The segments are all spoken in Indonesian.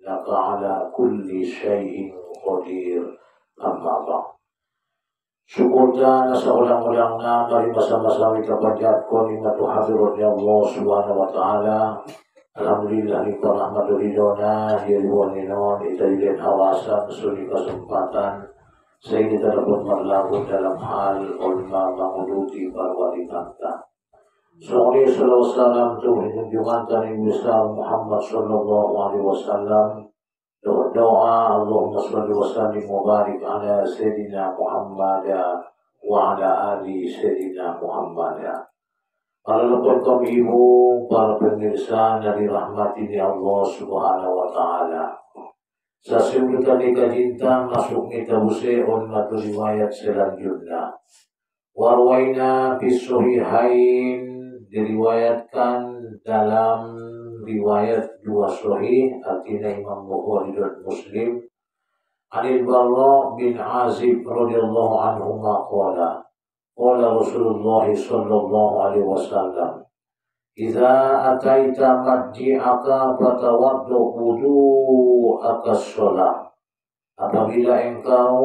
innaka ala kulli syai'in qadir. Amma ba'd. Syukur dan saulang-ulangna dari masa-masa kapanjat ko ni matu hadirat ya Allah subhanahu wa ta'ala. Alhamdulillah ni rahmatulillah hirwaninon itailen hawasan suri kesempatan saya kita dapat berlaku dalam hal ulma menguluti barwali kanta. Sallallahu alaihi wasallam tu junjungan Nabi Muhammad sallallahu alaihi wasallam. Doa Allahumma salli wa sallim wa barik ala Sayyidina Muhammad wa ala ali Sayyidina Muhammad. Para lepas kami ibu, para pemirsa dari rahmati Allah subhanahu wa ta'ala. Sesudah kajintan masuk kita usai ulmat riwayat selanjutnya. Warwaina fi sahihain diriwayatkan dalam riwayat dua sahih artinya Imam Bukhari dan Muslim. Anil Barra bin Azib radhiyallahu anhu qala qala Rasulullah sallallahu alaihi wasallam idza ataita marji'aka fatawaddu wudu'aka shalah. Apabila engkau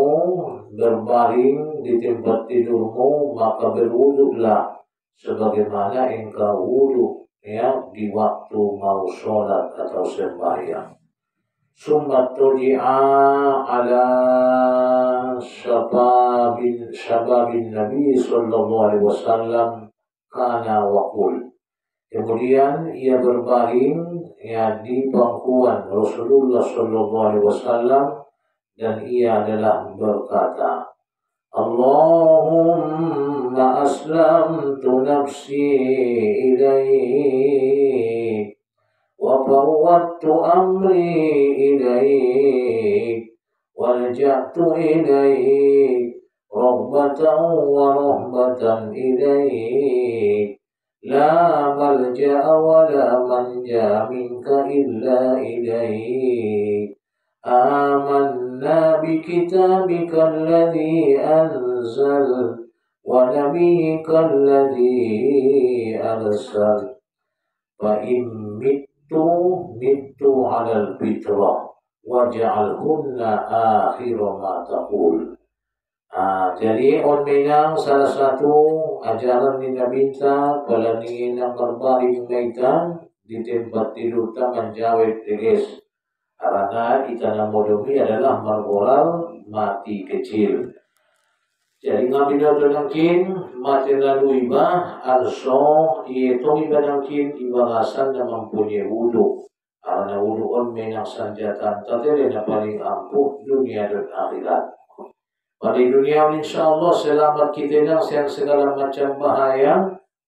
berbaring di tempat tidurmu maka berwuduklah sebagaimana engkau wudu di waktu mau sholat atau sembahyang. Summa tudi'a ala syababin Nabi sallallahu alaihi wasallam kana waqul. Kemudian ia berbaring di pangkuan Rasulullah sallallahu alaihi wasallam dan ia adalah berkata, Allahumma aslamtu nafsi ilaik wa fawwadtu amri ilaik walja'tu ilaik raghbatan wa rahbatan ilaik la malja'a wa la manja minka illa ilaik. آمنا بكتابك الذي أنزل ونبيك الذي أرسل فإن مت على الفطرة واجعلهن آخر ما تقول. Jadi memang salah satu ajaran Nabi minta kalau ingin berbaring maitan di tempat tidur menjawab tegas. Karena ikan modomi adalah margoral mati kecil. Jadi ngabila nangkin mati lalu ibah arso itu ibah nangkin ibarasan na mempunyai wudu. Karena wudu on menang sanjatan tatele na paling ampuh dunia dan akhirat. Pada dunia insyaallah selamat kita nang segala macam bahaya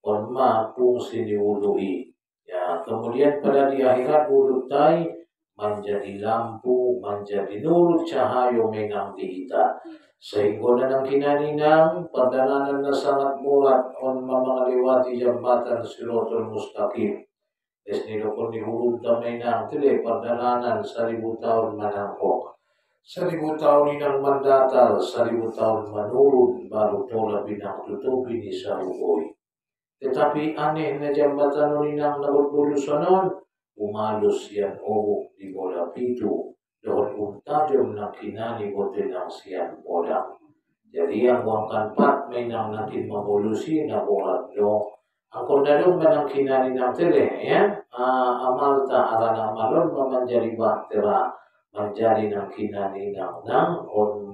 on mampu sini wudui. Ya, kemudian pada di akhirat wudu tai menjadi lampu, menjadi nur cahaya menang di kita. Sehingga nanang kinaninang perjalanan sangat murat on melewati jembatan Siratul Mustaqim. Desni dokon di huruf menang tele perjalanan 1000 tahun menangkok. 1000 tahun inang mendatar, 1000 tahun menurun baru tola binang tutupi di sarukoi. Tetapi anehnya jembatan inang nabut bulu sonon umalus yang obuk di bola pitu dohon tajam nak kinani botenang siang bodang. Jadi yang wangkan pat menang nakin mengolusi na bola do angkor dadong menang kinani nang tele ya amal ta arana amalon menjadi bahtera menjadi nang kinani nang on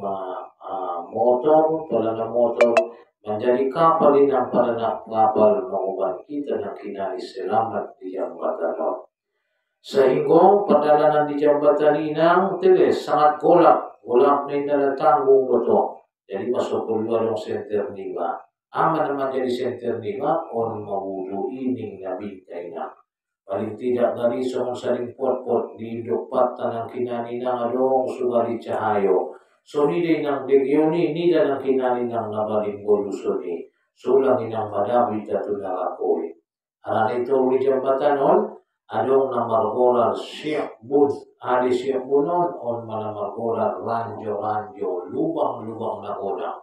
motor pelana motor menjadi kapal inang pelana kapal menguban kita nang kinani selamat di jambatan. Sehingga perjalanan di jambatan inang teles sangat golak ni dalam tanggung betul. Jadi masuk keluar dong senter niba. Aman menjadi senter niba on mawudu ini nabi kaina. Paling tidak dari semua saling pot-pot di dopat tanang kinani nang adong sugari cahayo. So ni nang degioni ni dalam kinani nang nabaling bolusoni. Sulang inang madawi jatuh narakoi. Anak itu di jambatan on adong namar golar syekbun adi syekbunon on manamar golar ranjo lubang na godang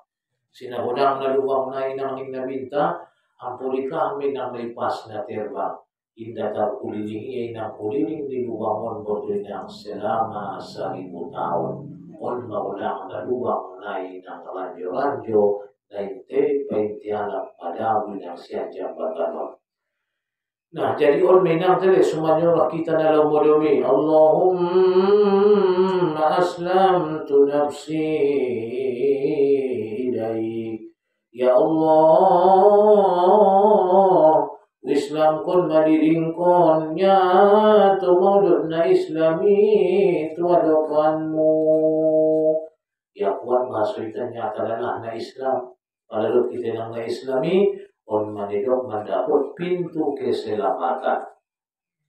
sina godang na lubang na inang ning nabinta ampuri kami nang lipas na terbang indah terkulilingi inang kuliling di lubang berdurang selama 1000 tahun. On maulang na lubang na inang ranjo-ranjo na inte paintianak pada winang siya jambatan. Nah, jadi on menang tadi semuanya kita dalam modomi. Allahumma aslamtu nafsi ilaik. Ya Allah, Islam kon madiringkon nya tumudud na Islami tuadokanmu. Ya kuat maksudnya adalah na Islam. Kalau kita nang na Islami, on manidok mendapat pintu keselamatan.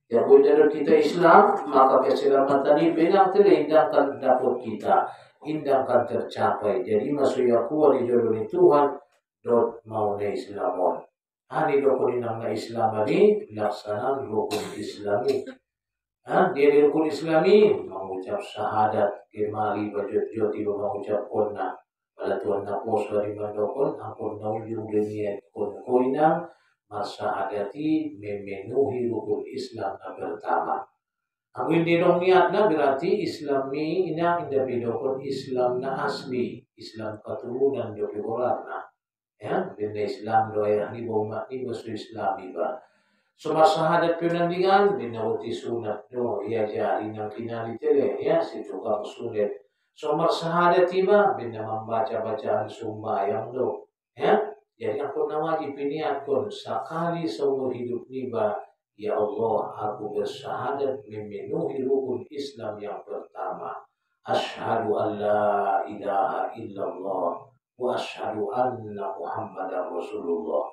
Ya kalau kita Islam, maka keselamatan ini benar terindahkan dapat kita, indahkan tercapai. Jadi masuk yakuah di jodoh Tuhan, dot mau na Islamon. Hani dokon nang na Islam ini laksanaan rukun Islami. Dia rukun Islami mengucap syahadat, kemari bajut joti mengucap kona. Pada Tuhan na pos dari mandokon, ampun na ujung dunia koina masyahadati memenuhi rukun Islam na pertama. Ang hindi dong niat na berarti Islami ina indah bidokon Islam na asli, Islam keturunan dobi orang na. Ya, benda Islam doa ni umat ni masuk Islami ba. So masahadat pinandingan binauti sunat do ia jari nang kinali tele ya situ kang sulit. So masahadat tiba bina membaca bacaan sumbayang do ya. Jadi aku nawajib niat kon sekali seumur hidup niba ya Allah aku bersyahadat memenuhi rukun Islam yang pertama. Asyhadu an la ilaha illallah wa asyhadu anna Muhammadar Rasulullah.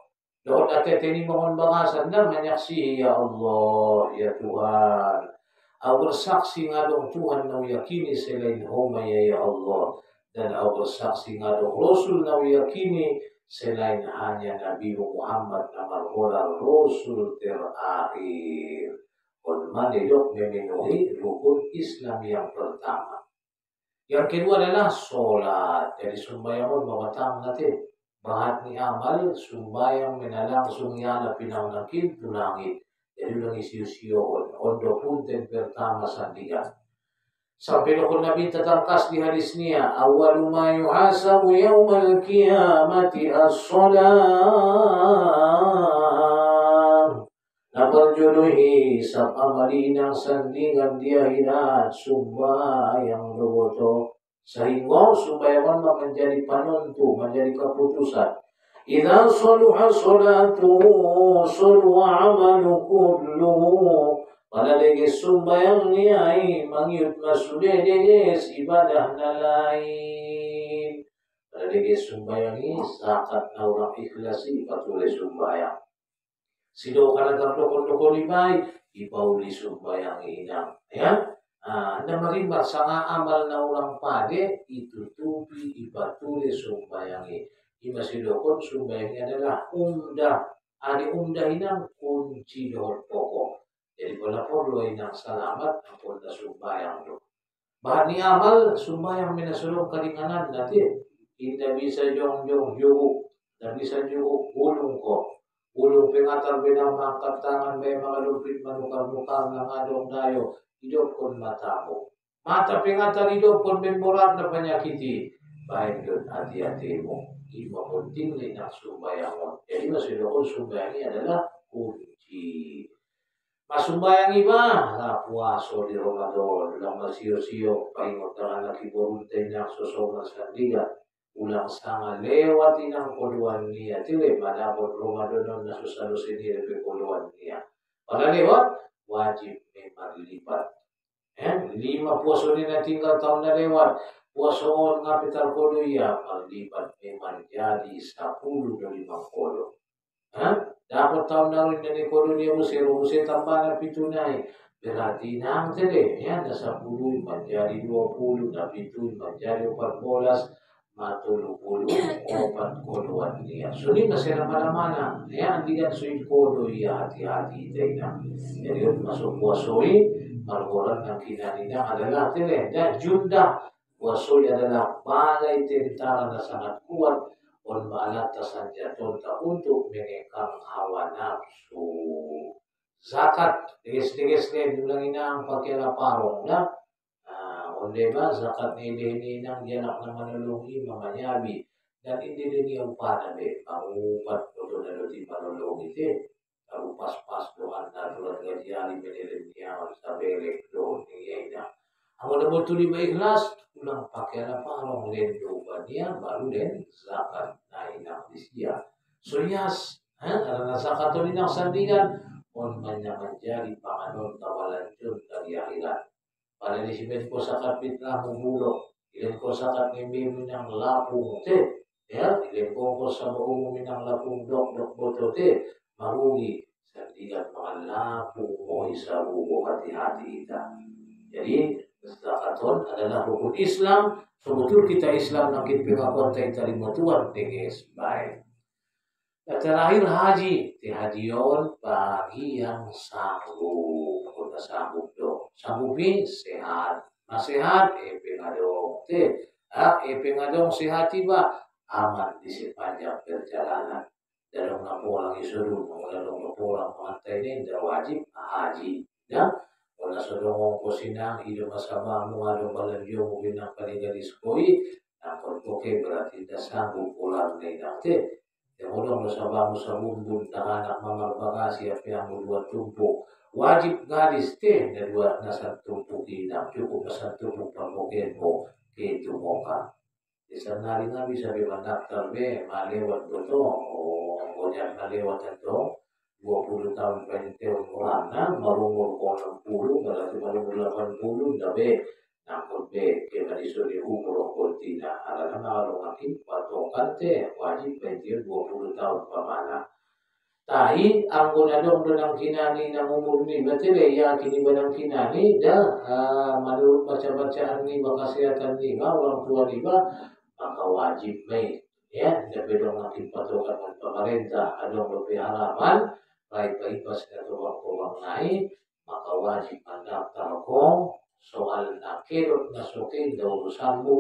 Daud ini mohon bangasan dan menyaksihi ya Allah, ya Tuhan. Aku bersaksi ngadong Tuhan na yakini selain homaya ya Allah. Dan aku bersaksi ngadong Rasul na yakini selain hanya Nabi Muhammad nama orang Rasul terakhir. On manidok memenuhi rukun Islam yang pertama. Yang kedua adalah sholat. Jadi sembahyang mamatang natin. Bahat ni amal sumbayang menalangsung yana pinangnakil tulangit. Jadi ulang isiyo-siyoon. Ondo punten pertama sandigan. Sampai nukun Nabi tatangkas di hadis niya. Awalu ma yuhasabu yawmal qiyamati as-salam. Napal jodohi sa pamalinang sandingan dia hinat sumbayang roboto. Sehingga sumbayangan menjadi penentu, menjadi keputusan. Idza saluha salatuhu saluha amalu kulluhu. Pada lagi sumbayang niai mangyut masude deges ibadah na lain. Pada lagi sumbayang ni sakat na orang ikhlasi patuloy sumbayang. Sido kana terlokon-lokon ibay, ipauli sumbayang inang. Ya? Na marimba sa amal na orang pade itutupi ipatuloy sumbayangi. Imasidokon sumbayangi adalah umdah. Adi umdah inang kunci dohon pokok. Jadi pada perlu inang salamat ampun na sumbayang do. Bahan ni amal sumbayang minasulong kalinganan natin. Hindi bisa jong-jong jugo. Hindi bisa jugo ulong ko. Ulong pengatar binamangkat tangan may mga lupit manukar-mukar ng adong dayo. Hidup kon matamu. Mata pengatar hidup kon memborat na penyakiti. Baik don hati-hatimu. Ima penting ni nak sumbayangon. Jadi maksudnya sumbayangi adalah kunci. Masumbayang iba, na puaso di Ramadan. Lang masiyo-siyo, paingot na anak iburuntay na susoman sandigan. Ulang sanga lewati ng kuluan niya. Tile, manabot Ramadan na susalusin niya ng kuluan niya. Pada lewat, wajib memang lipat. 5 puaso ni na tinggal tahun na lewat. Puaso nga pitar kolo iya, maglipat memang jadi 10 dari 5 kolo. Dapat tahun na rin na ni kolo niya musir tambah na pitunay. Berarti nang tede, na 10 menjadi 20, na 7 menjadi 14, matulupulu opat koloan niya. So ni masih mana-mana. Hindi kan suit kolo iya hati-hati tayo. Jadi masuk puasoi, margoran ng kinanina adalah tele. Dan junda, puasoi adalah balay tentara na sangat kuat on maalata sa jaton ta untuk mengekang hawa nafsu. zakat deges-deges len ulang inang pakai parong na onde ba zakat ini nang janak na manulungi mamanyabi dan hindi din yung para be pangupat ko na di panulungi te kalau pas-pas doan na doan gajari menilin niya sa belek doon niya na ang wala mo tuloy ba ikhlas ulang pakai parong len doon niya baru den zakat na inang disya so yes karena zakat itu inang sandingan on menjadi panganon tawalan jun dari akhirat. Pada disebut ko sa kapit na mubulo, ilan ko sa kapimim ng lapong te, ya, ilan ko sa maumumi ng lapong dok boto te, marugi sa tigat mga lapong mo isa bubo hati-hati kita. Jadi, zakaton adalah rukun Islam, so betul kita Islam nakit pingakuan tayo talimutuan, teges, baik. At terakhir haji, haji yon bagi yang sanggup, kung sanggup do. Sanggup ni sehat, nasihat pengadong pengadong sehat tiba aman di sepanjang perjalanan. Dalam napulang isuruh, dalam napulang mantai ini dah wajib haji. Ya, wala sodong ko sinang ido masama mo adong balanjo mo binang panigalis koi, na pagpoke berarti dah sanggup pulang ni nanti. Yang ulang bersama sa bumbun na anak mamarbagasi at yang dua tumpuk. Wajib gadis te na dua nasa tumpuk inang. Cukup nasa tumpuk pamukit mo kito mo ka. Isang nari nga bisa bimandaktar be, malewat ko to. O ngunyan malewat ito. 20 tahun penting orang na marungur ko 60, berarti marungur 80, dabe. Nakon be kaya disuri umur kontina ala na arong akin patokan te wajib pensiun 20 tahun pamana tahi ang gunadong doon kinani na umurni batile ya kini banang kinani menurut baca-bacaan ni kesehatan ni orang tua ni maka wajib may ya dapat dong akin patokan ng pemerintah adong lebih halaman baik-baik pas katuwang-tuwang naik maka wajib mendaftar ko soal nakirot na sukin daw urusan mo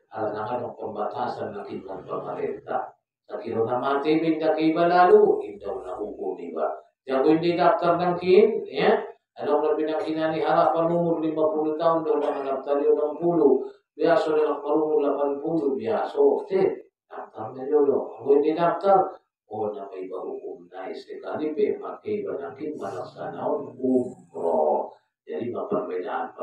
alangan ng pembatasan ng kitang pemerintah. Sa kiro na matibig na kiba lalo, daw na hukumi ba? Diyan hindi daftar ng kin, ya? Anong na pinakina ni harapan umur 50 tahun daw na daftar yun ng pulo. Biyaso na marumur 80, biyaso. Daftar na yun. Kung hindi daftar, o na may bahukum na isikali makiba ng kin manasanaon umro. Jadi perbedaan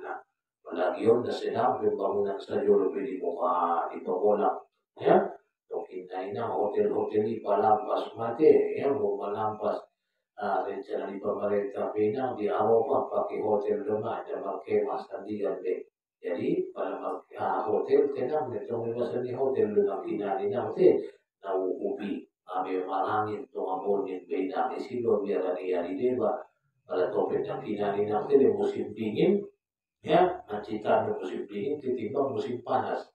na. Palagi yun na sinabi bangunan sa Europe di muka ipagulak. Ya? Tokinay na hotel-hotel di palampas mati. Ya? Malampas rencana di pemerintah Pinang di Eropa pakai hotel rumah ada markemas tandigan be. Jadi pada hotel tenang netong ibasan di hotel dengan kinani nanti na ubi. Kami malangin to amonin beda isilo biar ari deba. Pada topik yang kinani nanti di musim dingin, ya, nanti tanah musim dingin ditimbang musim panas.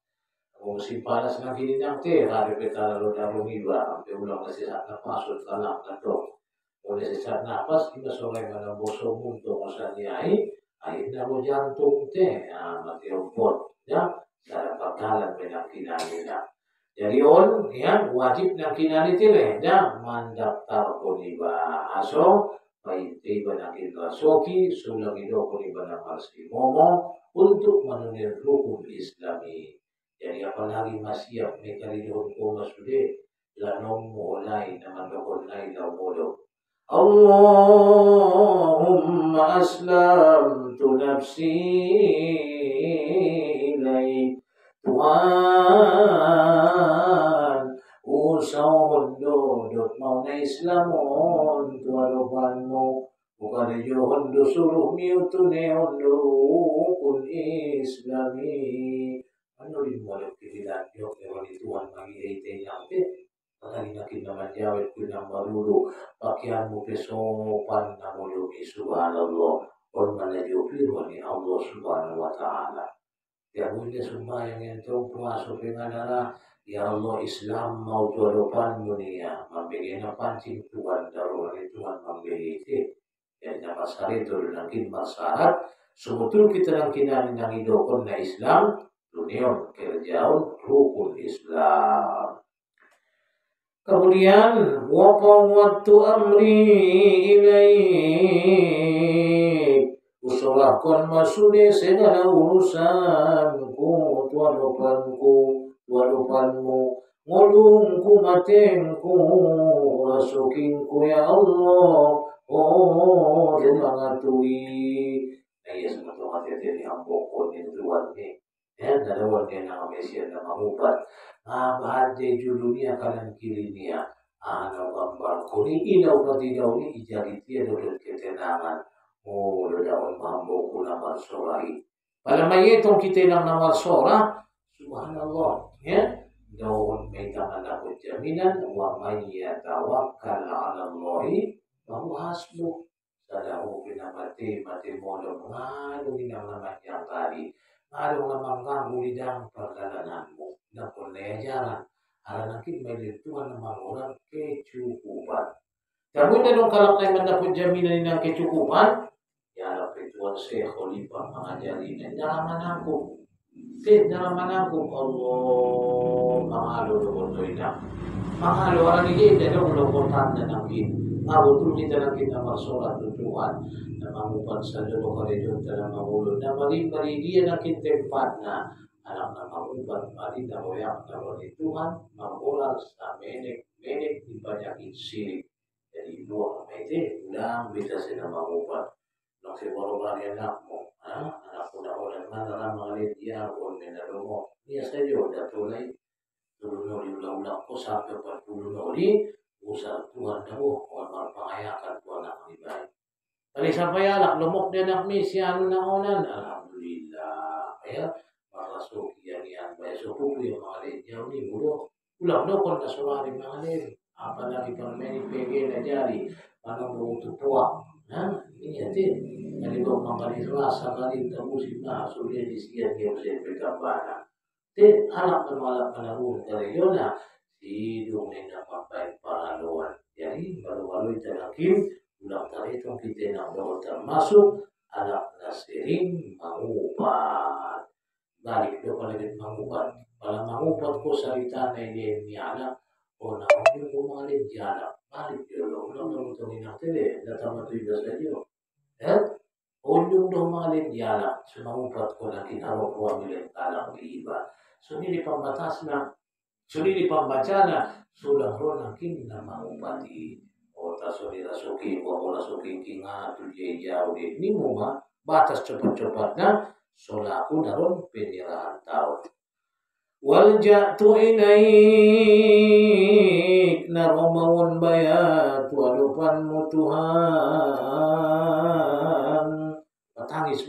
Musim panas nanti nanti hari kita lalu dalam iba, sampai ulang sesak nafas kalah kato. Oleh sesak nafas kita soleh mana bosong untuk masanya akhirnya lo jantung teh, mati rumput, ya, cara bakalan benak kinani nak. Jadi ya wajib nak kinani teh, ya, mandaftar koniba aso. Paiti banakin rasoki sulang ido kuni banang marsi momo untuk menunir rukun Islami. Jadi apalagi masih mekalihon ko masude lanom mulai naman dokon na ilaw modo. Allahumma aslamtu nafsi ilaik Tuhan usaon dodot mau na Islamon tuaroban mo bukan johon do suruh miutu neon do kun Islami ano rin mo lang kinilat yung ewan ni Tuhan mag-iite nyampe pagkali nakin naman jawet ko ng marulo pakyan mo pesopan na mulungi subhanallah or manajupiro ni Allah subhanahu wa ta'ala ya muli sumbayang yang pumasok yung adalah ya Allah Islam mau tuaropan mo niya mabigyan na pancing Tuhan daruhan ni Tuhan mabigyan yan na masarito rin masahat sumutul kita ng kinamin ng idokon na Islam Union kerjaun rukun Islam Kemudian waqawwatu amri ilaik, usulahkan masude segala urusanku, tualupanmu, ngulungku matengku, rasukinku ya Allah, oh mangaturi. Iya sebetulnya hati-hati yang pokok itu Tuhan nih. Ya, ada warga yang Mesia nama upat. Bahade julunya kanan kirinya. Ano gambar kuni ina upati dauni ijari tia dodot ketenangan. Oh, daun mambo kula marsorai. Pada mayetong kita nang namar sora, subhanallah, ya. Daun megang dapat jaminan wa may yatawakkal 'ala Allahi fa huwa hasbuh. Sadahu pinamati mati modo ngadu inang nama yang tadi. Ngadu namang ganggu di dalam perjalananmu. Dan pelajaran. Nanti may Tuhan nama orang kecukupan. Kamu dong kalau kalian mendapat jaminan yang kecukupan, ya dapat Tuhan saya khalifah mengajari dalam aku. Dalam aku Allah mengalu do ina. Mengalu orang ini dari ulo kotan dan angin. Betul kita nak kita bersolat Tuhan. Nama mupat saja lokarejo dalam mulu. Nama limbari dia nak tempatna. Anak nama mupat mari dawoyak dari Tuhan mengolah menek dibanyakin sirik. Jadi dua itu ulang bisa nama mupat. Nak sebaru anakmu. Anak udah mana mengalir dia pun menaruh. Dia saja udah tulai. Dulu noli ulang ko sampai 40 noli. Usah Tuhan dawo, orang pangayakan Tuhan nak baik. Kali sampai alak lumok dia nak misi anu naonan, alhamdulillah. Ya, masuk yang bayar suku yang mengalir jauh ni mulu. Ulang dokon na suari mengalir. Apalagi permeni PG na jari, panang berutu puak. Nah, ini hati. Jadi kau mengalir rasa kali tamusim na sudah disian dia usai berkabana. Te alak menolak menaruh dari Yona. Hidung ni dapat pahlawan. Jadi baru-baru itu hakim ulang tadi itu kita nak termasuk anak nasirin mangupat. Balik do lagi mangupat. Kalau mangupat ko sarita na ni anak o na yung kumalin jalan. Balik dulu ulang tungin natin datang matu iba sa iyo. Unyong do malin jalan. Sumangupat ko lagi harap ko milik talang iba. So ini pambatas na suri pambacana sudah rona kini nama upati ota suri rasuki ko rasuki kinga tuje jauh di ni muma batas cepat-cepatnya solaku daron penyerahan tahun wal ja'tu ilaik naromawon bayat walupanmu Tuhan patangis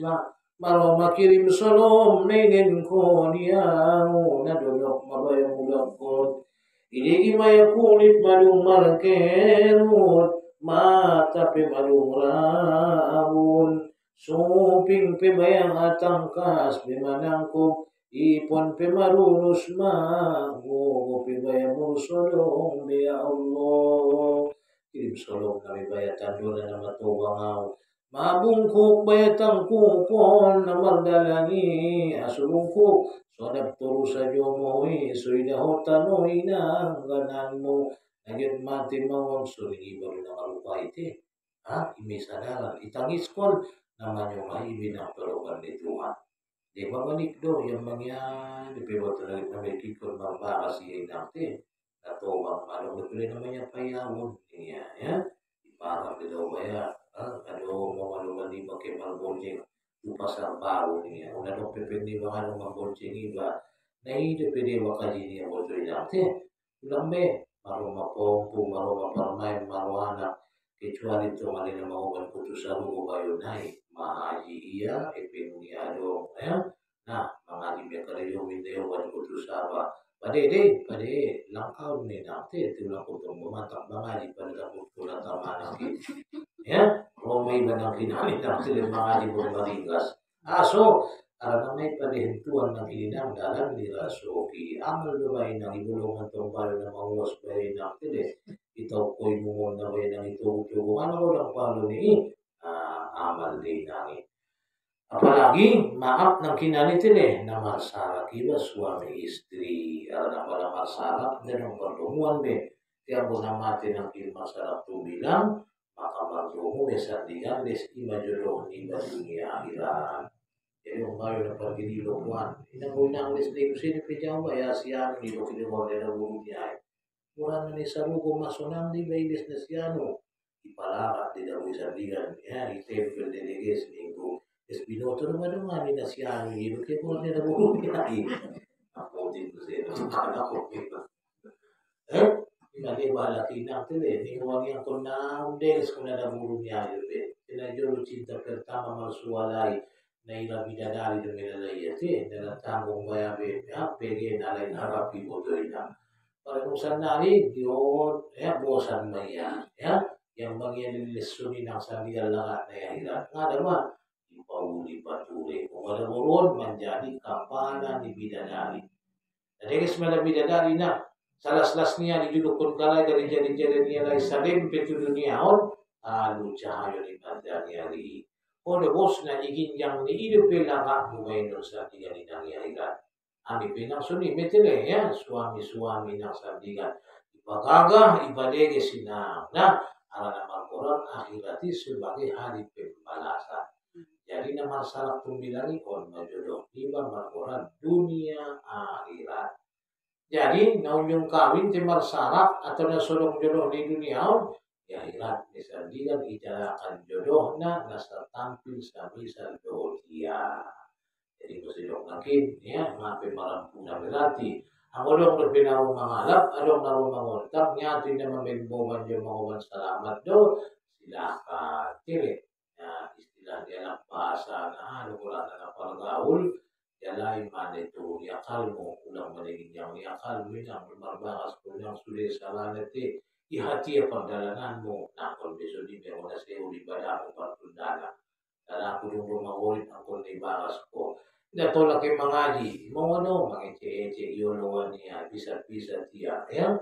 maroma kirim salam negen ko diau nadolok mabayang ulakot iligi maya kulit malung markerut mata pe malung rabun suping pe bayang atangkas pe manangkop ipon pe marunus mago pe bayang mursolong ya Allah kirim salam kami bayatan dola nama tawangau mabungkuk bayatang kukon na magdalani asulungkuk sodap turu sa jomoy suidahotanoy na ganan mo nagit mati mawang suringi baru na malupa iti imisadaran itangis kon naman yung ibinapalokan ni Tuhan di babalik do yung mangyan di piwat talaga na may kikon mabakas iya inakti natobang malong nagpili naman yung payawon niya ya iparang daw baya kalau mau mandi pakai malbonceng di pasar baru ini ya udah dong PPD bakal malbonceng iba nah ini PPD bakal ini yang bocor jate lambe maru mapompu maru maparmain maru anak kecuali itu malina mau kan putusan ko bayo nai mahaji iya epinnya dong ya nah mangaji be kare yo video kan putusaba pade langkau ni nate tulang kutong matak mangaji pada putulan tamana ya Romay banang kinamit ang sila mga libong marigas. So, namay panihintuan ng ininang dalan ni Rasuki. Ang lumay ng ibulungan tong palo ng mga wasbay ng tili. Ito ko'y mumon na bay ng itubo-tubo. Ano ko ng palo ni amal din nangin. Apalagi, maap ng kinanitili na marsara kiba suami istri. Na pala marsara, din ang pertemuan be. tiap mati ng masyarakat tu bilang maka marzumu mesandingan des ima jodoh ni dunia akhirat. Jadi umayo na pergi di lukuan. Ina mo nang les di kusini pejamba ya siano di lokili mo na niya. Murang ni sarugo masonang di bailes na siano. Ipalaka di daw isandingan ya itempel deleges minggu. Es binoto naman ni na siano di lokili mo na niya. Ako din ko siya. Ako Imali balaki na tele ni wani yang kona undes kona da buru niya yobe. Ina jolo cinta pertama malsualai na ila bidadari de melalai yate na tanggung bayabe ya pege na lain harapi bodoina. Pada nusan nari dion ya bosan maya ya yang bagian lesuni nang sandial lagat na ya hirat ngada ma ipauli pature kung ada menjadi kapanan di bidadari. Jadi kesempatan bidadari na salas-las niya dijudukun kalay dari jadi-jadi niya lay salim petu dunia on alu cahayo ni pandang yari o de bos na iginjang ni ido pelaka bumay no sa tiga ni nang yaigan ami pinang suni metele ya suami-suami nang sandigan ipagagah ibadege sinang na ala naman koran akhirati sebagai hari pembalasan. Jadi nama salah pembilangi on majodoh tiba markoran dunia akhirat. Jadi naunjung kawin timar syarat atau nasodong jodoh di dunia ya akhirat disandikan ijarakan jodohna nasa tampil samisal dohia. Jadi mesti dong makin ya ngapain malam puna berarti. Ang dong berpinarong mangalap, adong narong mangontak, nyati na mamimboman yung manguman salamat do, silakan. Kiri, ya istilah dia nak bahasa, nah, lukulan na napalgaul, jalai mana itu ya kalmo ulang meningin yang ya kalmo yang bermarbakas pun yang sudah salah nanti di hati apa dalananmu nakon besok di mewana saya uli badamu partundana dan aku dulu mengorit aku di bagas ko tidak tolak yang mengaji mau ano mengece-ece iolowan niya bisa-bisa dia ya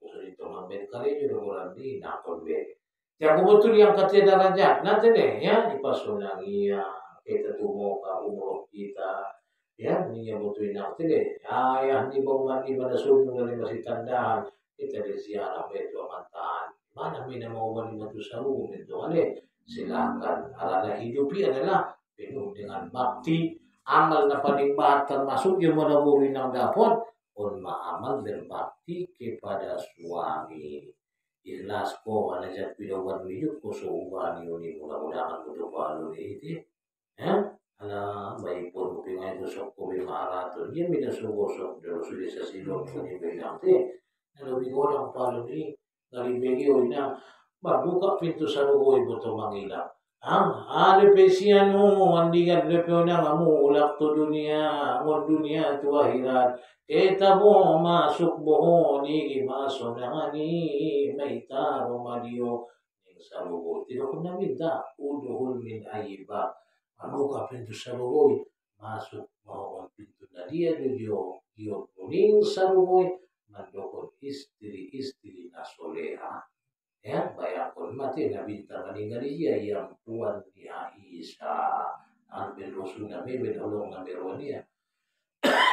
usul itu ngambil kali juga orang di nakon be yang betul yang katanya darajat nanti deh ya ipasunangia kita tumo ka umroh kita ya niya butuin natin ayah ni bang mati pada sunnah dari masih tandaan kita di ziarah beto amantaan mana mina mau bani matu saru itu ale silakan ala hidupi adalah penuh dengan bakti amal na panimbahan termasuk yang menaburi ng dapot on maamal berbakti kepada suami ikhlas ko anajat pidawan midut ko so ubani yun mudah-mudahan betul palu itu ya ala may pun pingai gosok ko may maaraton yan may nasugosok dalo sulit sa silong ko ni Benante nalabi ko lang palo ni nalibigi o na magbuka pinto sa lugoy buto mangila ada pesiano andigan lepeo na ngamu ulak to dunia ngon dunia tu akhirat kita mo masuk boho ni maso na ni may taro madio ning sa lugoy tidak ko na minta uduhul min ayiba Anuka pintu salugoy masuk mau pintu na dia kuning salugoy mandokon istri na soleha ya bayakon mati na bintang meninggal dia yang tuan ni Aisyah ambil rusun na beben olong na meronia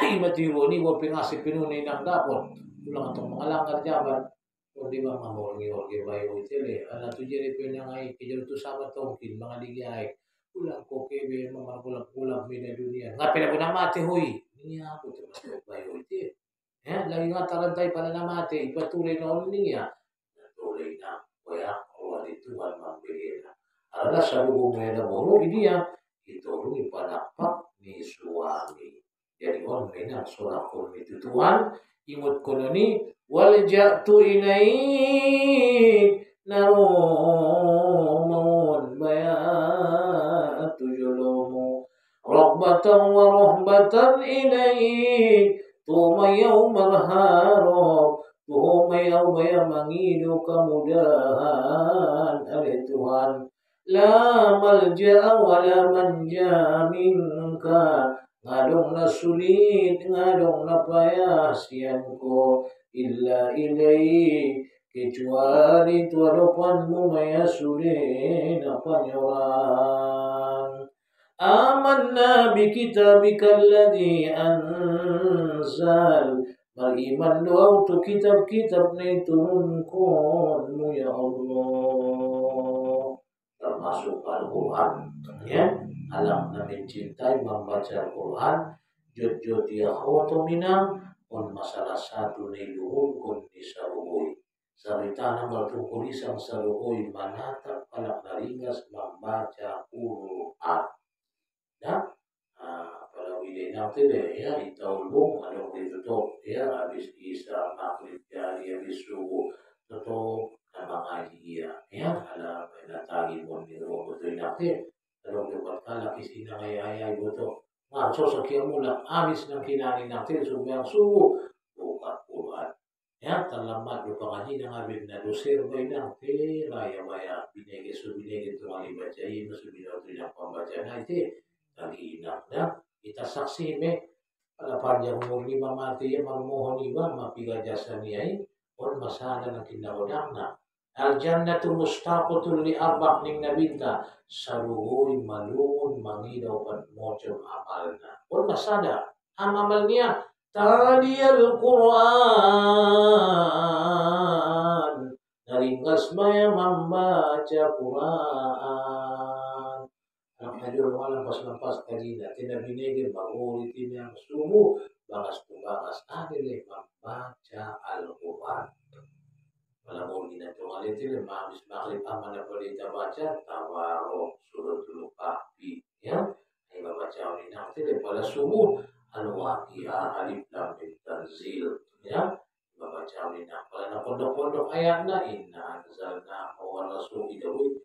imati woni wo pingasi pinuni nang dapot ulang atong mga langgar jaban o di ba mamorgi-orgi bayo itele ala tu jere pinangay kejero tu sama tongkin mga ligay ulang ko kebe mga kulang mina dunia ngapain ako namati huy niya ako termasuk bayo iti ya lagi nga tarantay pala namati ipatuloy na ulit niya natuloy na kaya kawan itu ang mambigila ala sa lubong na mo ini ya itulong ipanapak ni suami jadi on na surah ko ni tutuan imut ko ni wal ja'tu ilaik naroon bayat tujulumu rabbatan wa rahbatan ilaik tuma yawmal harab tuma yawma yamangidu kemudahan oleh Tuhan la malja wa la manja minka ngadong na sulit ngadong na payah siangko illa ilai kecuali tuaropanmu maya sulit apa nyorang amanna bi kitabika alladhi anzal beriman doa untuk kitab-kitab ni turunkanmu ya Allah, termasuk Al-Quran ya. Alam na mencintai membaca Al-Quran jod-jod dia khawato minang on masalah satu ni luhun kon disaruhui sarita na maltungkuli sang saruhui manatap anak naringas membaca Quran ya. Kalau ide nanti deh ya itaulung ada ditutup ya habis isya maghrib jadi habis subuh tutup nama ngaji ya ada tadi pun di rumah betul nanti kalau dapat kala kisina ayah betul ngaco sekian mula habis nang kinani nanti subuh subuh buka Quran ya terlambat lupa ngaji nang habis na dosir bay nanti raya baya binege subinege tu ali bacai musubina tu yang pembaca nanti lagi inaknya kita saksi me pada panjang umur lima mati ya malmohon iba mapiga jasa niai on masada na kindahodangna al jannatu mustaqatul li arbaq ning nabinta saruhuri malumun mangidaw pan mocom amalna on masada amalnya taliyal Quran naringkas maya membaca Quran Najul malam pas lepas kajina tidak binegir bangun yang subuh bangas adile membaca Al-Quran malam kita tuh kali itu habis maghrib amanah boleh kita baca tawarok suratul kahfi ya ini baca ini nanti pada subuh al-waqiah alif lam mim tanzil ya baca ini pada pondok-pondok ayatnya inna anzalna wa rasul itu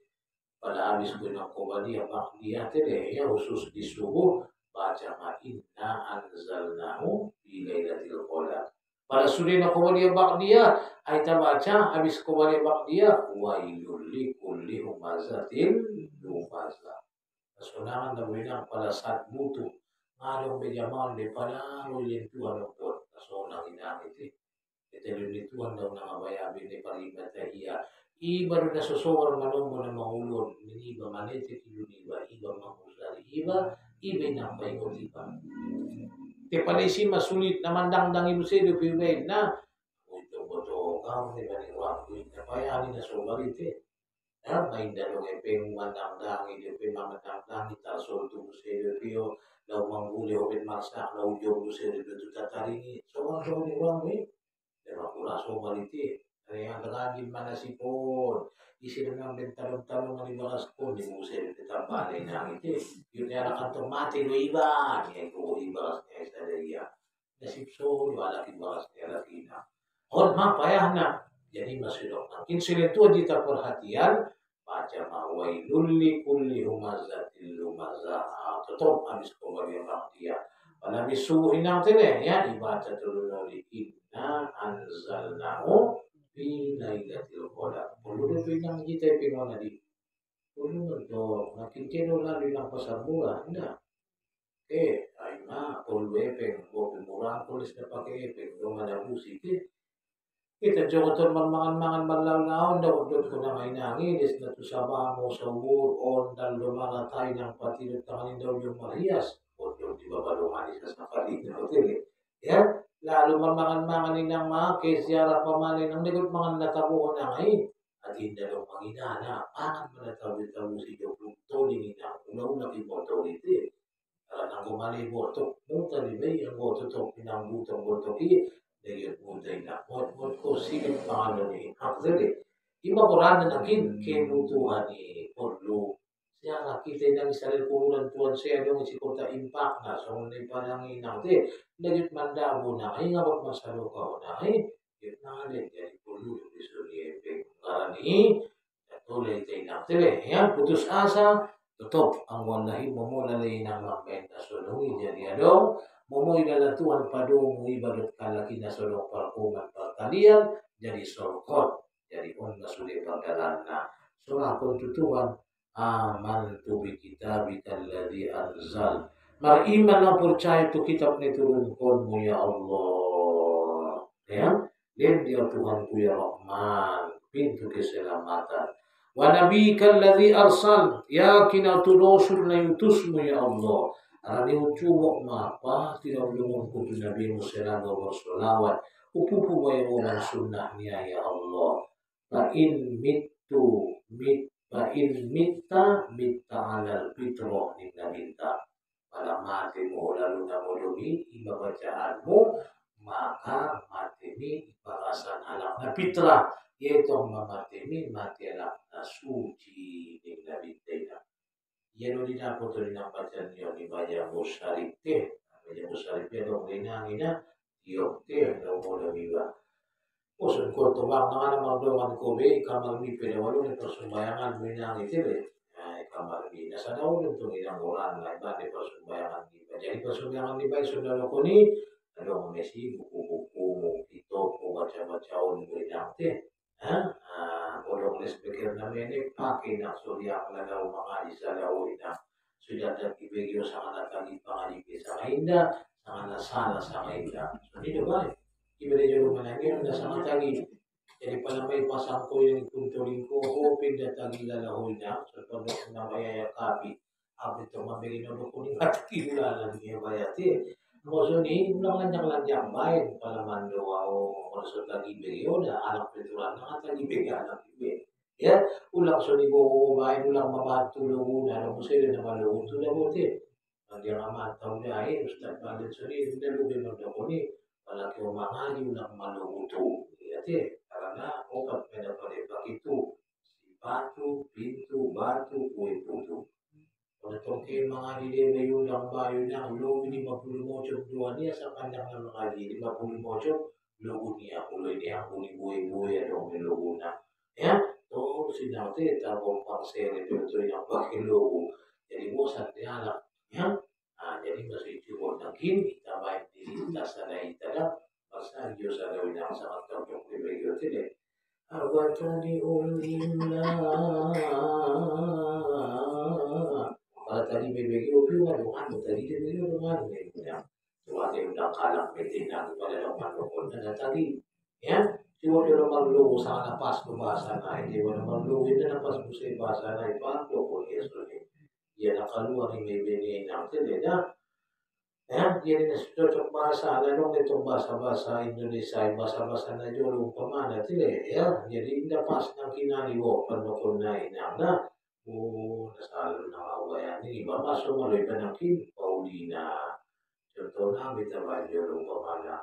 pada habis guna Qobaliyah Baqdiyah tadi ya khusus di subuh baca inna anzalnahu fi lailatul qadar. Pada surah Qobaliyah Baqdiyah ayat baca habis Qobaliyah Baqdiyah wailul likulli humazatin lumazah. Kesunangan dan bilang pada saat butuh ngalung bejamal de pada ulin tuan pun kesunang inang itu. Kita ulin tuan daun ngabaya bin de paribatahia iba na sosowar manombo na mahulon ni iba manete iba mahusari iba na paingon iba te palesi masulit na mandang-dang ibu sedo piubain na untuk boto kau ni bani waktu napayani na sobarite ya main dalong epeng mandang-dang ide pe mamandang-dang itasol tu sedo pio lau mangguli open masak lau jom sedo tu tataringi sobar-sobar ni orang ni Dema pula sobarite yang rajin mana si pun isi dengan bentar-bentar mengibaras pun di musim tetap balik yang itu yuknya anak kantor mati lo iban ya itu ibarasnya saya dia nasib so wala ibarasnya lagi na on ma payahna jadi masih dok mungkin itu kita perhatian baca mawailul likulli humazatil lumazah tetap habis kembali dia pada subuh inang tene ya ibadah dulu inna anzalnahu fi lailatul qadar. Perlu pinang kita pinang di. Perlu do makin keno la di nang pasar murah na. Ay ma perlu epeng go murah tulis na pakai epeng do ada musik. Kita jogoton mangan-mangan balalaon daw dot ko na mainangi des na tusaba mo sa on dal do mga tay nang pati tanganin daw yung marias. O do di ba balungan sa palit na hotel. Ya, lalu mamangan-mangan ng mga kesyara pamalin ang negot mga natabuhan na ngayon. At hindi daw panginana, pangan mo natabi-tabi si Jokong Tony na una-una kimoto ito. Nang kumali boto, muta ni Bay, ang boto to, pinambutang boto ki, dahil mutay na. Mot ko sigit pangano ni Hakzali. Iba ko rana na kinutuhan ni Porlo. Siya nakita ng sarili kumulan tuwan siya yung si Kota Impact na so hindi pa lang inate nagit mandabo na ay nga masalo ka na ay yun na alin jadi puluh biso ni Epeng karani tulay tayo natin yan putus asa tutup ang walahin mamulalay ng mabenta sulungi jadi adong mumuy na tuwan padong ibadat kalaki na sulong parkuman partalian jadi sorkot jadi on na sulit pagdalan na so akong tutuan amantu bi kitabika alladhi anzal beriman dan percaya itu kitab ini turunkanmu ya Allah ya dan dia Tuhanku ya Rahman pintu keselamatan wa nabiyika alladhi arsal yakin atulosul na yutusmu ya Allah Arani ucuwok mapa tidak belum kutu Nabi Musa bersolawat. Upupu bayawan sunnah niya ya Allah. Fa in mitta alal fitrah ninna minta. Pada matimu lalu namudumi iba bacaanmu maka matimi balasan alam fitrah yaitu matimi mati alam suci ninna minta. Yeno dina foto dina pacan yo di baja musarite, baja musarite dong dina ina yo te lo moda biba. Usun ko to bang nang ana magdongan ko be kamar mi pede walu ni persumbayangan minang itu be. Kamar mi na sa daw untuk inang orang la iba de persumbayangan di ba. Jadi persumbayangan di ba sudah lo koni ado mesi buku-buku itu ko baca-baca on minang te. Orang les pikir namanya pakai nak surya kalau mengaji salah ina sudah terkibegio sangat kali pengaji sangat indah sangat salah sangat indah. Ini doa. Ibada jero managi na sangat lagi. Jadi pala may pasang ko yung kuntuling ko hoping na tagi lalahoy na so pag na kaya kapi. Abit to mabigin no kuning at kilala niya bayati. Moso ni ulang lanjang bayan pala mando o moso lagi bigyo na anak petulan na at lagi bigyan anak ibe. Ya, ulang so ni go bayan ulang mabatulong na no sila na malungo to na bote. Ang yang amat tahu dia ay ustad balit so ni nalugin no ko ni malaki umangali ulang malungo ya te karena obat pada pada begitu si batu kue putu. Kalau tongke mengaji dia bayulang bayulang lo 50 mocok dua dia sepanjang mengaji 50 mocok lo dunia kulo ini aku ni bue dong lo guna ya to sinau te tabong parsel itu yang pakai logo jadi bosan dia lah ya jadi masih cukup mungkin kita baik di kita sadai tidak masa dia sadai yang sangat tertentu begitu tidak awatani ulimlah kalau tadi BBG opi waduh tadi dia bilang ya cuma dia udah kalah betina kepada orang lokal dan tadi ya cuma dia orang lu sangat pas bahasa naik dia orang lu itu pas musim bahasa naik pak lokal ya sudah dia nak keluar ini BBG nanti dia ya jadi cocok bahasa lalu itu bahasa Indonesia bahasa Najolo pemana tidak ya jadi tidak pas nakina di bawah pendukung naik nah selalu nama bayani iba masuk mulai penakin Paulina contohnya kita baca pemana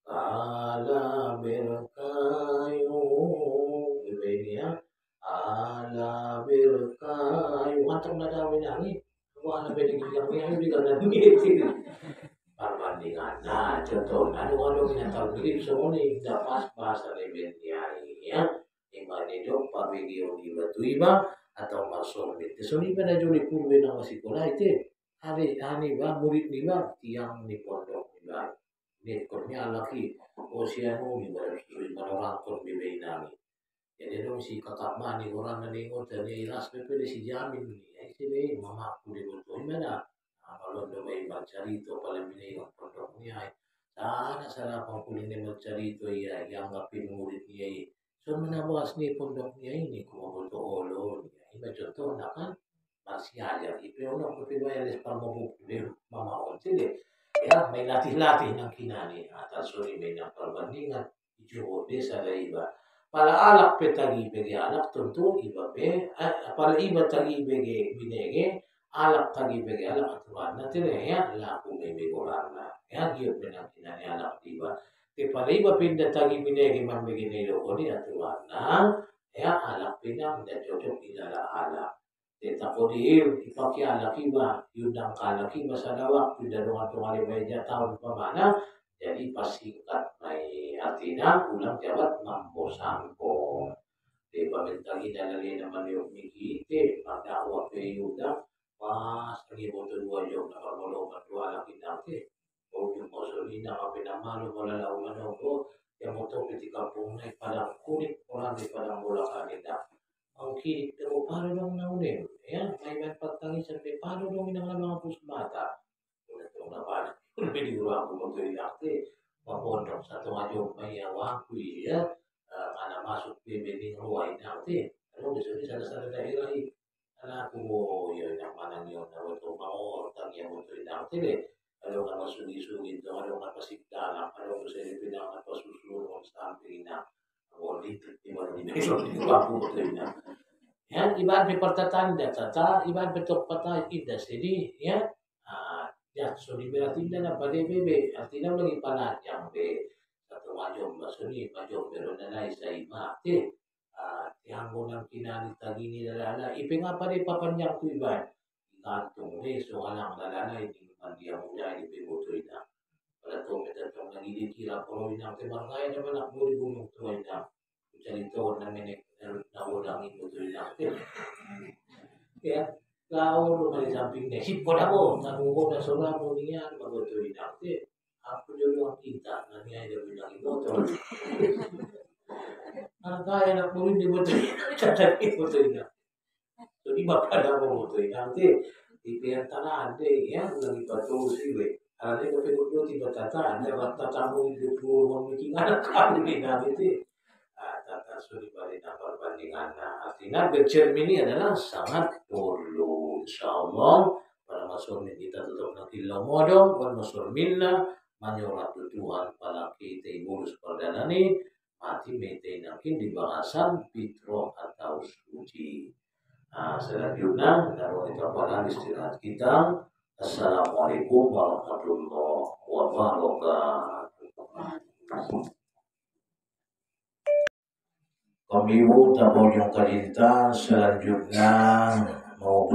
ala berkayu ini ya ala berkayu mantap nada ini wah lebih yang ini juga nanti perbandingan. Nah, contoh, ada yang tahu diri semua ni dapat bahasa lebih ya. Iman itu pak video di batu iba atau masuk itu. So ni pada juli kurbe nama sekolah itu. Hari ba murid ni ba tiang ni pondok ni ba. Ni kornya laki usianu ni ba orang kon bebe nami. Jadi dong si kakak mani orang nani ngoten ni ras pepe si jamin ni. Sini mama aku di betul mana. Kalau udah main baca itu paling ini yang pondoknya sana sana pangkuling dia baca itu ya yang ngapin muridnya ini so menambah nih pondoknya ini kuma betul ini contoh nak kan masih aja itu orang tapi bayar sepal mau beli mama onti deh ya main latih nang kinani atas suri main yang perbandingan hijau desa dari iba pala alak petagi bagi alak tentu iba be pala iba tagi bagi binege alak tagi bagi alak aturan nanti ya laku bebe gorana ya dia penampilan alak tiba te palaiba pindah tagi binegi man begini lo koni aturan ya alak pindah dan cocok idala alak te takodir ipaki alak iba yudang kalak iba sa dawak pindah dengan tungali meja tahun pemana jadi pasingkat mai artinya ulang jabat mampo sangko te pamintagi dalali naman yung mikite pada awak pe yudang pas lagi foto dua jam nak kalau berdua lagi nanti oh yang Pasolina apa nama lu bola lawan aku yang motor di kampung naik padang kulit orang di padang bola kanida mungkin terus paru dong naune ya main patangi sampai paru dong inang mga pusmata udah tuh apa lebih di ruang motor di nanti pondok satu ajo may waktu ya karena masuk BBD ruang nanti kalau di sini sana daerah Anakku yo yang mana yo na to mau tang yang mo to inang tele. Ano nga masugi-sugi to, ano nga pasigdala, ano ko sa pinang at pasusunod sa na. O dito, di ba rin di ba po to ina. Yan, iba may pertatanda, tata, iba betok patay ida sini, ya. Ya, so di beratinda na pada bebe, artinya lagi panajang be. Satu majom basuni, majom pero nanay sa ima, yang nang kinalita gini lalala, ipinga pa rin papanjang ko iba. Gantung ni, so alang lalala, hindi man diya mo dahil ipibutoy na. Wala to, metatong nagidikira po rin ang timarkaya naman ang buri bumong tuway na. Kucalito na minik na ulang ibutoy na. Kaya, kao naman samping na, hipo na mo, tanungo na sura mo niya, mabutoy na. Ako dulu ang kita, na niya ay bilang ibutoy. Ang kaya na po rin ibutoy na, tatay ibutoy na. So, iba pa na mabutoy na. Ipiyan tanaan, yan, lagi patuloy we. Ada yang pegawai tiba tata, ada tata mu itu pun memiliki anak kami ni nabi tata suri bari napar bandingan. Artinya bercermin adalah sangat perlu. Insyaallah para masyarakat kita tetap nak kilau modong, para masyarakat minna menyurat Tuhan pada kita ibu perdana ni mati mete nakin di bahasan pitro atau suci. Selanjutnya dalam kita pada istirahat kita. Assalamualaikum warahmatullahi wabarakatuh. Kami tabol yung kalinta selanjutnya mau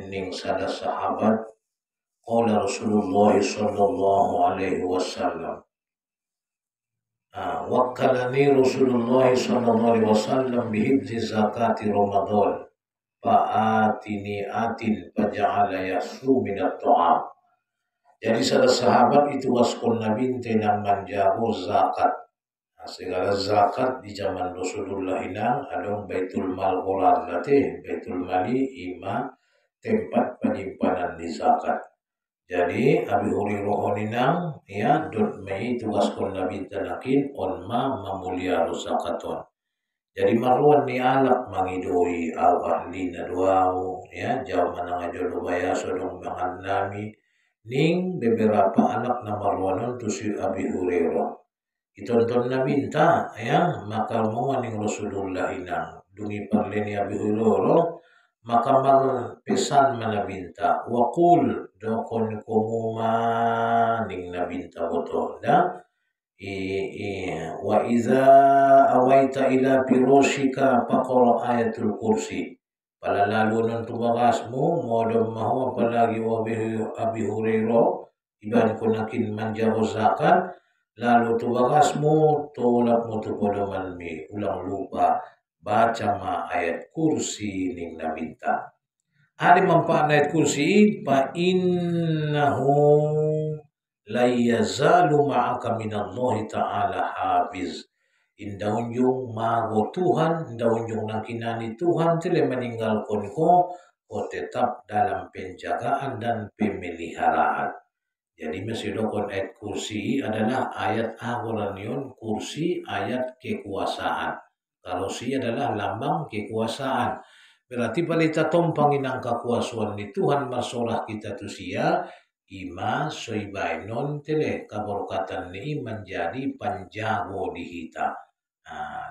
ning sada sahabat qala Rasulullah sallallahu alaihi wasallam wakkalani Rasulullah sallallahu alaihi wasallam bihibzi zakati Ramadan fa'atini atin faja'ala yasru minat ta'am. Jadi sada sahabat itu waskon Nabi tenang manjago zakat. Segala zakat di zaman Rasulullah inang adong Baitul Mal Qolar nate Baitul Mali ima tempat penyimpanan di zakat. Jadi Abi Hurairah inang ya dot mei tugas kon Nabi tanakin onma mamulia zakaton. Jadi marwan ni alak mangidoi au ahli na duau ya jauh manang ajo baya sodong bangan nami ning beberapa anak na marwanon tu si Abi Hurairah. Itonton na minta ya maka mo ning Rasulullah inang dungi parleni Abi Hurairah maka mal pesan manabinta waqul dokon kumuma ning nabinta boto da wa iza awaita ila piroshika paqra ayatul kursi pala lalu nun tumagasmu modom mahu apalagi wa Abi Hurairah iban kunakin manjago zakat lalu tubagasmu tolak mo tupodoman mi ulang lupa baca ma ayat kursi ning nabinta hari mampa ayat kursi pa innahu la yazalu ma'aka minallahi ta'ala hafiz. Indaun yung mago Tuhan, indaun yung nakinani Tuhan, sila meninggalkan ko tetap dalam penjagaan dan pemeliharaan. Jadi mesidokon ayat kursi adalah ayat awalan yun, kursi ayat kekuasaan. Kalau si adalah lambang kekuasaan. Berarti balita tompangin ang kekuasaan ni Tuhan masorah kita tu siya, ima soibay non tele kaborkatan ni menjadi panjago di kita.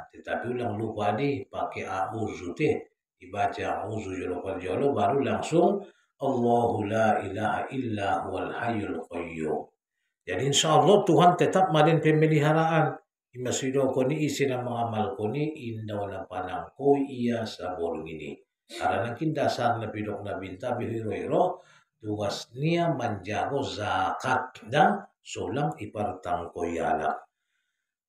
Tetapi ulang lupa di pakai auzu teh dibaca auzu jolo baru langsung Allahu la ilaha illa huwal hayyul qayyum. Jadi insya Allah Tuhan tetap malin pemeliharaan. Imasido ko ni isi na mga amal ko ni indaw na panang ko iya sa borong ini. Karena nakin dasar na pidok na binta bihiro tugas niya manjago zakat dan sulang ipartang ko yala.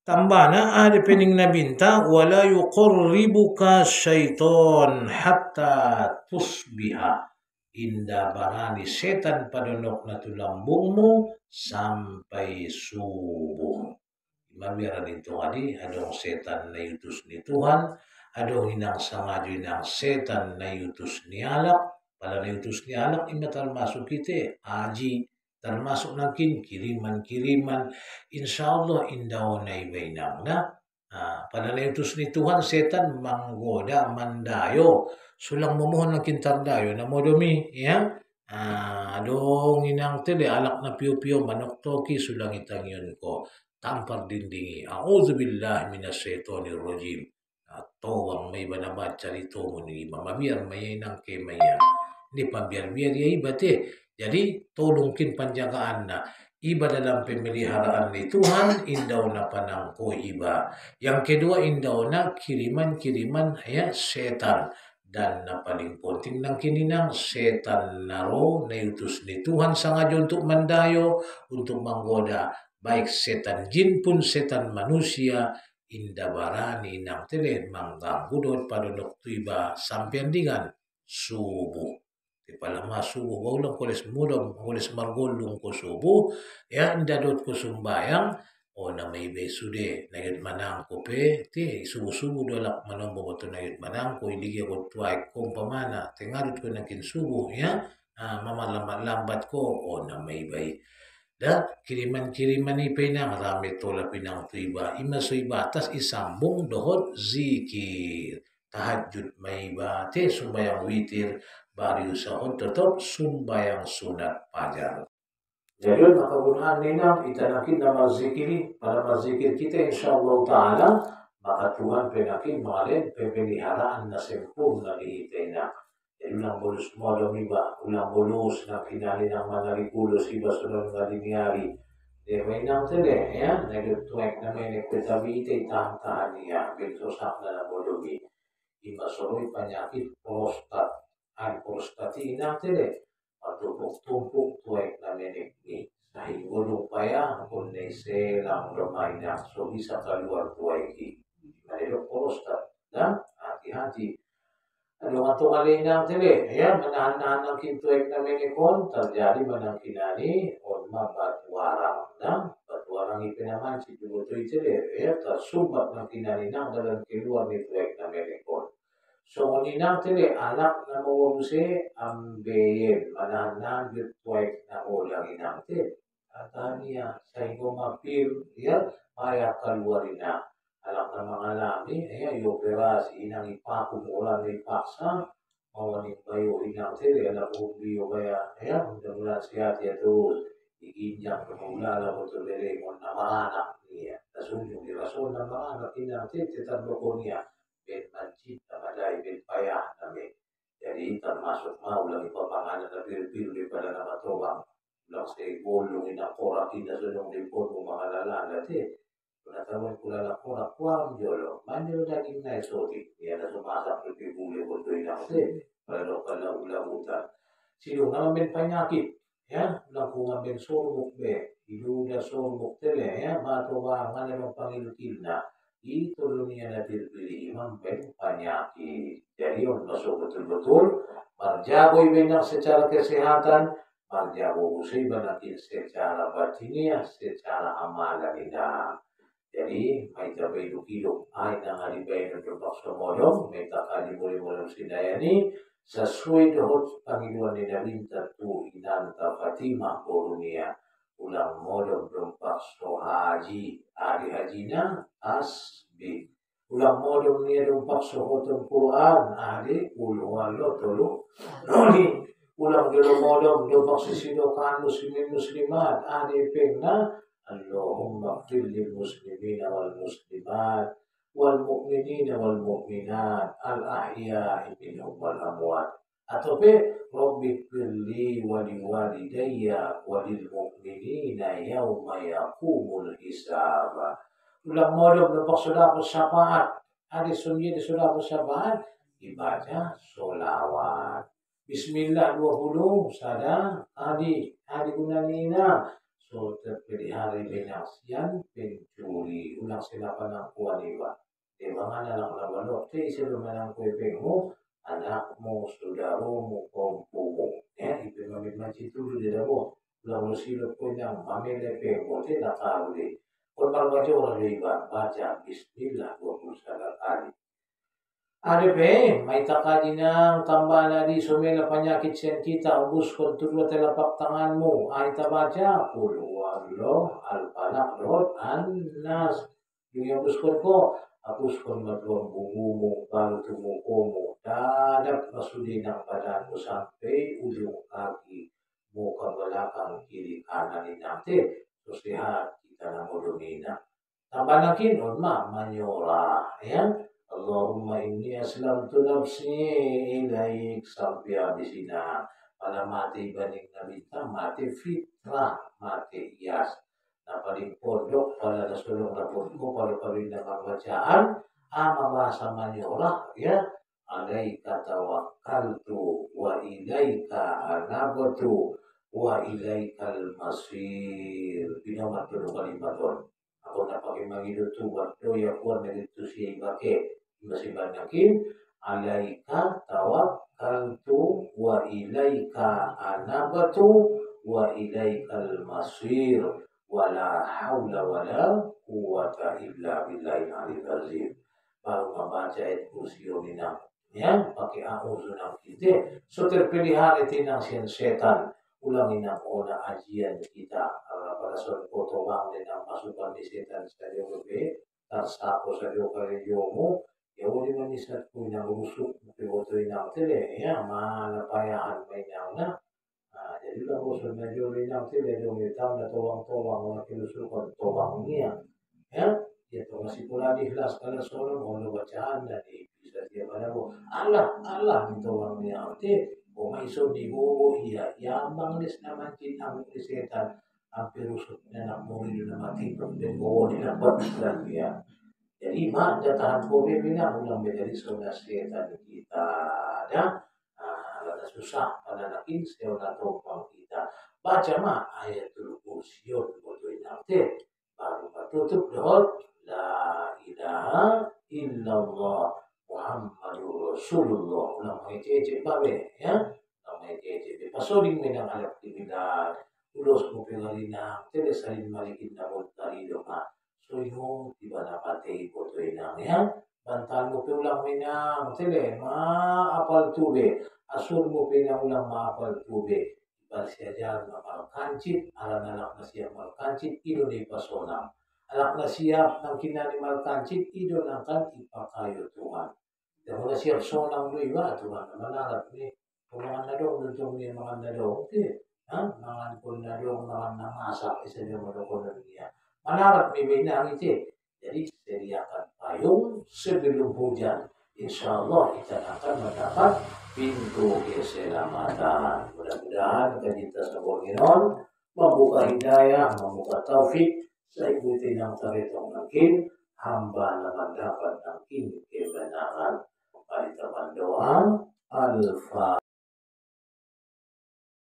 Tambana ada pening na binta wala yuqarribuka syaiton hatta tusbiha. Inda barani setan padonok na tulambungmu sampai subuh. Mabiaran itu adi adong setan na yutus ni Tuhan, adong hinang sangaju hinang setan na yutus ni alak, pada na yutus ni alak ima termasuk kita aji, termasuk nakin kiriman-kiriman, insyaallah indaw na ibainang na Pada utus ni Tuhan setan manggoda mandayo sulang memohon ng kintardayo na modomi ya. Adong inang tele alak na piyo-piyo manok toki sulang itang yun ko tampar dindingi. A'udzubillahi minasyaitonir rajim. Towang may banabat carito mo ni mamabiyar may nang kemaya. Hindi pambiar-biar ya ibate. Jadi tolongkin penjagaan na iba dalam pemeliharaan ni Tuhan indaw na panangko iba. Yang kedua indaw na kiriman-kiriman ya setan. Dan na paling penting ng kininang setan naro na utus ni Tuhan sengaja untuk mendayo, untuk menggoda baik setan jin pun setan manusia inda barani nang tele mengganggu dot pada waktu iba sampean dengan subuh. Di palama subuh baulang koles mudam koles margolung ko subuh ya inda dot ko sumbayang o na may besude nagit manang ko pe ti subuh-subuh dolak manombo boto nagit manang ko iligi ko tuay kong pamana tengarut ko nakin subuh ya mamalambat-lambat ko o na may bay da kiriman-kiriman ni pinang rame tola pinang tuiba ima so ibatas isambung dohot zikir tahajud may iba te sumbayang witir bari usahon tetap sumbayang sunat fajar. Jadi kegunaan nina kita nakin na marzikiri pada marzikir kita insyaallah taala maka Tuhan penakin malen pemeliharaan na sempurna di itena. Jadi ulang bolus modom iba, ulang bolus na kinali ng mga likulos iba sunod nga linyari. De may nang tele ya, nagtuwek na may nagpetabite tahan niya, bintosak na ng bodomi. Iba soroy panyakit prostat, ang prostatina tele. Tumpuk-tumpuk tuwek na menik ni nahigulong pa yan kung naiselang ramay na so bisa keluar tuwek ni manilok prostat na hati-hati ano nga ito kalinang tili ayan manahan-nahan ng kintuwek na menikon terjadi manang kinani o mabatuarang na batuarang ipinaman si Dubutoy tili ayan tersumbat ng kinani nang dalam keluar ni tuwek na menikon. So ninang tili anak na mawabuse ambeyen manahan tuwek na ulang inang tili. Atania sa mapir ya maya keluar na anak na mga lami ya ioperasi inang ipakum ulan ipaksa mawaning bayo inang tili anak ubiyo kaya ya mudah-mudahan sehat ya terus iginjang pemulala mo to bere mo na mga niya nasunyo rason na mga anak inang tili tetap niya ben masjid na maday ben payah namin. Jadi termasuk mau lagi papanganan na biru-biru daripada nama tobang. Lang sa bolong inakora kinasunong lipon mo mga lalala ti. Pagkatawin ko lalakora, kuwang jolo. Manyo daging na isotik. Yan na sumasak ng pibuli ko ito inang ti. Pero kalaulagutan. Sino nga men panyakit. Ya, lang kung nga men sormuk be. Iluda sormuk tele. Ya, matuwa nga namang pangilutil na. Ituloy niya na pilpili imam ben penyakit. Jadi yun masuk betul-betul marjago ibenang secara kesehatan, marjago musibah natin secara batiniah, secara amalan ina. Jadi may tabay lukilok ay nang alibay ng terpaksa modong, may takali muli-muli sinayani, sa suway dohot Panginoon ni Nabinta tu inanta Fatima Korunia. Ulang modong terpaksa haji, ari haji na asbi. Ulang modong niya terpaksa hotong Quran, ari ulwalo tolo. Noni, ulang gelo modong terpaksa sidokan muslimin muslimat, ari pengna. Allahumma qfir lil muslimina wal muslimat wal mu'minina wal mu'minat al ahya'i minhum wal amwat. Atau pe Rabbi qfirli wa liwalidayya wa lil mu'minina yawma yaqumul hisab. Ulang modom lepas sudah bersyafaat. Hari sunyi sudah bersyafaat ibadah solawat. Bismillah 20 sada hari gunanina. So terpilih hari benasian pencuri ulang silapan ang kuwan iba. Di mga nalang labalok, te isilo manang kuwepengmo, anakmu, saudaramu, kompumu. Ya, itu mamit-mamit dulu di dabo. Ulang silop ko niyang mamile pengmo, te nakaruli. Kung marbaca orang iba, baca Bismillah 21 kali. Ada pe, may takadi ng tambana di sumela penyakit sen kita ubus kontrol telapak tanganmu. Ay tabaca, Qul huwallahu al-falaq an-nas Yung hapuskan ko, hapuskan matuang bubu mo, balu tumuko mo, dadap masuli ng badan mo sampai ujung kaki mo ke belakang kiri kanan natin. So sehat kita na mulumina. Tambah lagi norma manyora ya. Allahumma inni aslamtu nafsi ilaik sampai habis ini. Pada mati banding Nabi mati fitrah, mati ias. Nah paling pondok pada nasulung rapurku pada pabindangan bacaan ama bahasa manyolah ya. Alaika tawakkaltu wa ilaika anabatu wa ilaikal masir. Binamat dulu kalimaton. Ako na pakai magido tu waktu ya kuat dari tu si bake masih banyakin alaika tawakkaltu wa ilaika anabatu wa ilaikal masir wala haula wala quwata illa billahil aliyil azim. Baru membaca ayat kursi minang ya pakai auzunam kita so terpelihara tinang setan ulangin ang una ajian kita pada suatu potong dengan masukan di setan sadio lebih tarsako sadio karyomu ya uli manisat punya rusuk pivoto inang tele ya mana payahan mainang na jadi lah usul nadio inang tele dong itang na towang na kilusukan towang niya ya ya to masih pula ikhlas kala solo mau bacaan dan bisa dia pada Allah itu orang niya o may so di buo iya yamang lis naman ang setan hampir rusuk na namuri na matipag din buo nila pagkaklan niya. Jadi mak datahan COVID ini ulang menjadi saudara setan kita dan ada susah pada nakin seorang topang kita baca mak ayatul kursiyon bodoh nanti baru tutup doa la ilaha illallah Muhammadur Rasulullah ulang mengecece babe ya mengecece pasoling menang aktivitas ulos mo pingalina telesalin malikin na mo tarido ka so yung tiba na pati ito inang ya bantal mo pinulang minang tele maapal tube asur mo pinaulang maapal tube iba siya dyan malkancit alam anak na siya malkancit ilo ni pasonam anak na siya ng kinani malkancit ilo ng kan ipakayo Tuhan dan mula siya sonam do iba Tuhan manarat ni pumangan na dong nutong ni mga na dong mangan pun na dong mangan na masak isa niya malokon niya manarat may binang iti jadi sediakan payung sebelum hujan. Insya Allah kita akan mendapat pintu keselamatan. Mudah-mudahan kita sebagian membuka hidayah, membuka taufik. Saya ikuti yang terhitung mungkin hamba mendapat mungkin kebenaran. Mari teman doa. Al-Fatihah.